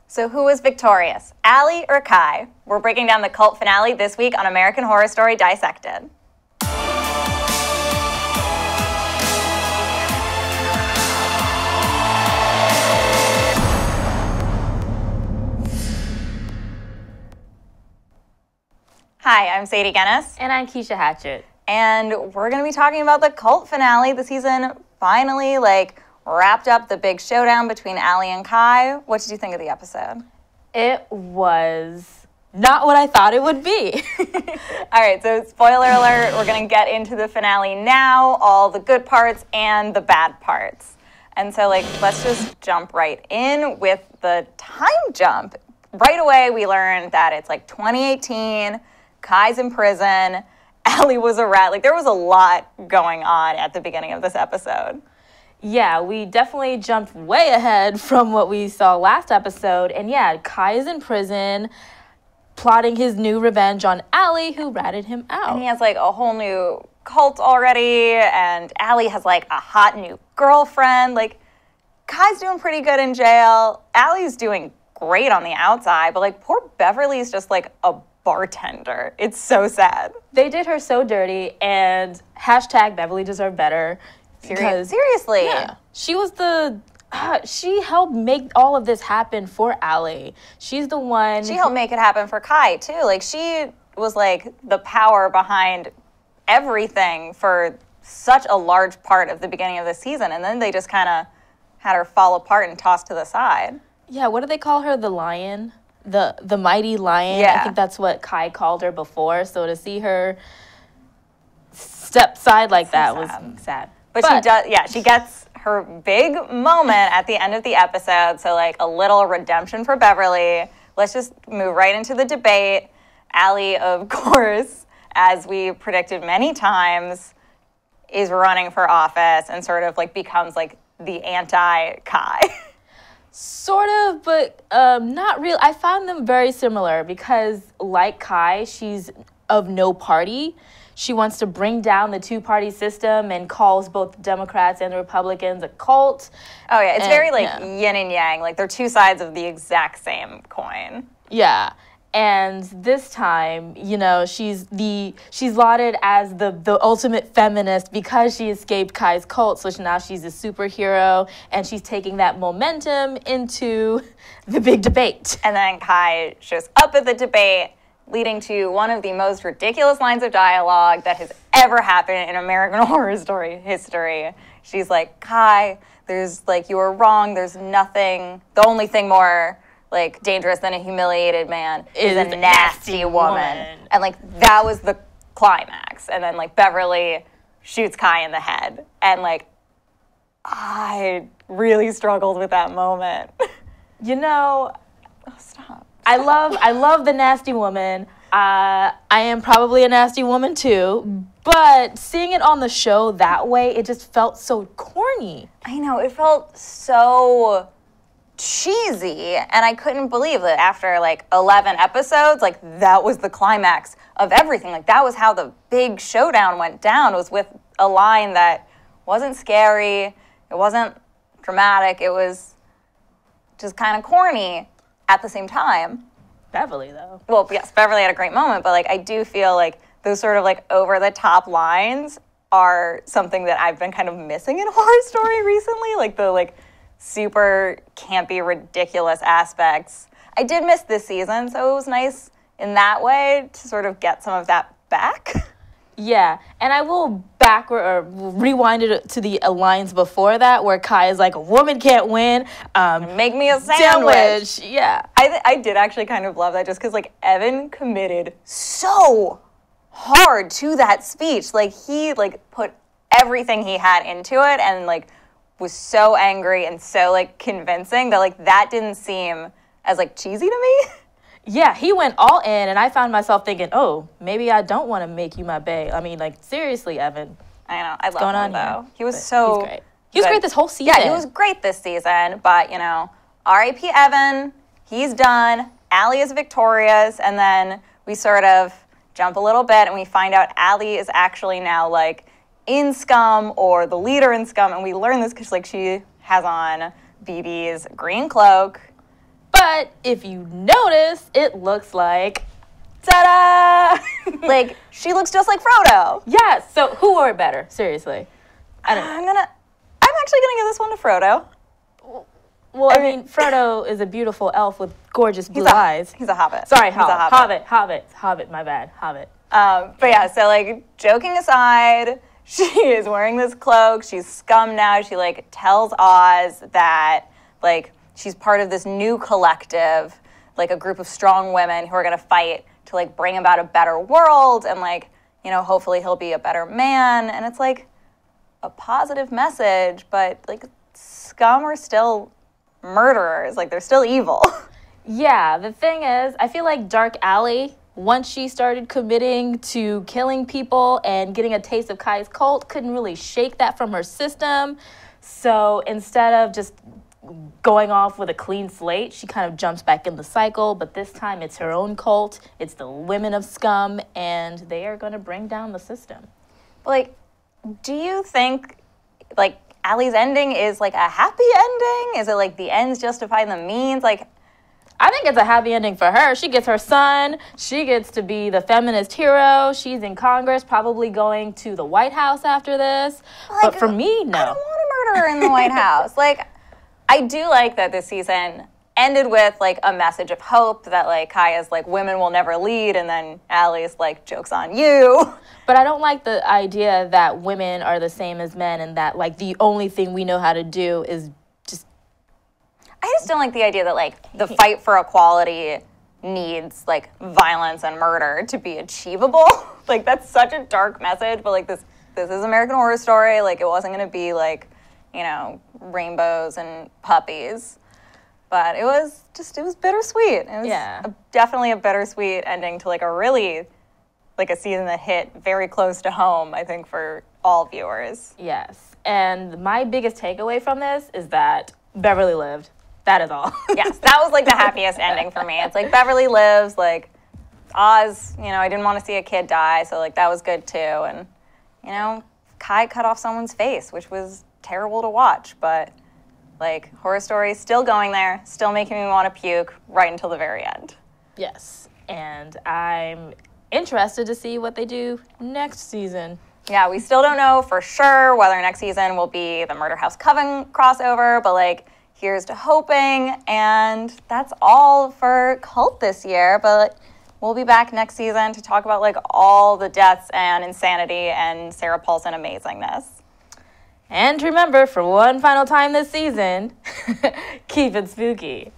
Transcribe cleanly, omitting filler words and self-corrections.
So who was victorious, Allie or Kai? We're breaking down the cult finale this week on American Horror Story Dissected. Hi, I'm Sadie Guinness. And I'm Keisha Hatchett. And we're going to be talking about the cult finale. The season finally, wrapped up the big showdown between Allie and Kai. What did you think of the episode? It was not what I thought it would be. All right, so spoiler alert, we're going to get into the finale now, all the good parts and the bad parts. And so, let's just jump right in with the time jump. Right away, we learned that it's 2018, Kai's in prison, Allie was a rat. There was a lot going on at the beginning of this episode. Yeah, we definitely jumped way ahead from what we saw last episode. And yeah, Kai is in prison, plotting his new revenge on Allie, who ratted him out. And he has a whole new cult already, and Allie has a hot new girlfriend. Kai's doing pretty good in jail. Allie's doing great on the outside, but poor Beverly's just a bartender. It's so sad. They did her so dirty, and hashtag Beverly deserved better. Seriously. Yeah. She was she helped make all of this happen for Allie. She's the one. She helped make it happen for Kai, too. She was the power behind everything for such a large part of the beginning of the season, and then they just kind of had her fall apart and tossed to the side. Yeah, what do they call her? The lion? The mighty lion? Yeah. I think that's what Kai called her before. So to see her step side like that was sad. But she does, she gets her big moment at the end of the episode. So a little redemption for Beverly. Let's just move right into the debate. Allie, of course, as we predicted many times, is running for office and sort of becomes the anti-Kai. Sort of, but not real. I found them very similar because, like Kai, she's of no party. She wants to bring down the two-party system and calls both Democrats and the Republicans a cult. Oh, yeah. It's very yin and yang. They're two sides of the exact same coin. Yeah. And this time, she's lauded as the ultimate feminist because she escaped Kai's cult. So now she's a superhero, and she's taking that momentum into the big debate. And then Kai shows up at the debate, leading to one of the most ridiculous lines of dialogue that has ever happened in American Horror Story history. She's like, Kai, there's you were wrong. There's nothing. The only thing more dangerous than a humiliated man is a nasty woman. And that was the climax. And then Beverly shoots Kai in the head. And I really struggled with that moment. Oh, stop. I love the nasty woman. I am probably a nasty woman too, but seeing it on the show that way, it just felt so corny. I know, it felt so cheesy, and I couldn't believe that after 11 episodes, that was the climax of everything. That was how the big showdown went down, was with a line that wasn't scary, it wasn't dramatic, it was just kind of corny at the same time. Beverly, though. Well, yes, Beverly had a great moment, but I do feel those sort of over-the-top lines are something that I've been kind of missing in Horror Story recently, the super campy, ridiculous aspects. I did miss this season, so it was nice in that way to sort of get some of that back. Yeah, and I will rewind it to the lines before that, where Kai is a woman can't win. Make me a sandwich. Yeah. I did actually kind of love that just because, Evan committed so hard to that speech. He, put everything he had into it and, was so angry and so, convincing that, that didn't seem as, cheesy to me. Yeah, he went all in, and I found myself thinking, oh, maybe I don't want to make you my bae. I mean, seriously, Evan. I know. I love him, though. Here? He was so he's great. He was great this whole season. Yeah, he was great this season, but, R.I.P. Evan, he's done. Allie is victorious, and then we sort of jump a little bit, and we find out Allie is actually now, in Scum, or the leader in Scum, and we learn this because, she has on BB's green cloak. But if you notice, it looks like, ta-da! Like, she looks just like Frodo. Yes. So who wore it better? Seriously. I'm actually gonna give this one to Frodo. Well, I mean, Frodo is a beautiful elf with gorgeous blue eyes. He's a hobbit. Sorry, he's a hobbit. Hobbit, my bad, Hobbit. But yeah, so like, joking aside, she is wearing this cloak. She's scum now. She like tells Oz that like she's part of this new collective, like a group of strong women who are gonna fight to like bring about a better world, and like, you know, hopefully he'll be a better man. And it's like a positive message, but like scum are still murderers. Like, they're still evil. Yeah, the thing is, I feel like Dark Alley, once she started committing to killing people and getting a taste of Kai's cult, couldn't really shake that from her system. So instead of just going off with a clean slate, she kind of jumps back in the cycle, but this time it's her own cult. It's the women of scum, and they are going to bring down the system. Like, do you think, like, Allie's ending is, like, a happy ending? Is it, like, the ends justify the means? Like, I think it's a happy ending for her. She gets her son. She gets to be the feminist hero. She's in Congress, probably going to the White House after this. like, But for me, no. I don't want to murder her in the White House. Like, I do like that this season ended with, like, a message of hope that, like, Kaya's, like, women will never lead, and then Allie's, like, joke's on you. But I don't like the idea that women are the same as men and that, like, the only thing we know how to do is just... I just don't like the idea that, like, the fight for equality needs, like, violence and murder to be achievable. Like, that's such a dark message, but, like, this is American Horror Story. Like, it wasn't going to be, like, you know, rainbows and puppies. But it was bittersweet. It was definitely a bittersweet ending to, like, a season that hit very close to home, I think, for all viewers. Yes. And my biggest takeaway from this is that Beverly lived. That is all. Yes, that was, like, the happiest ending for me. It's like Beverly lives, like, Oz, you know, I didn't want to see a kid die, so, like, that was good too. And, you know, Kai cut off someone's face, which was terrible to watch, but, like, Horror Story still going there, still making me want to puke right until the very end. Yes. And I'm interested to see what they do next season. Yeah, we still don't know for sure whether next season will be the Murder House Coven crossover, but, like, here's to hoping. And that's all for Cult this year, but we'll be back next season to talk about, like, all the deaths and insanity and Sarah Paulson amazingness. And remember, for one final time this season, keep it spooky.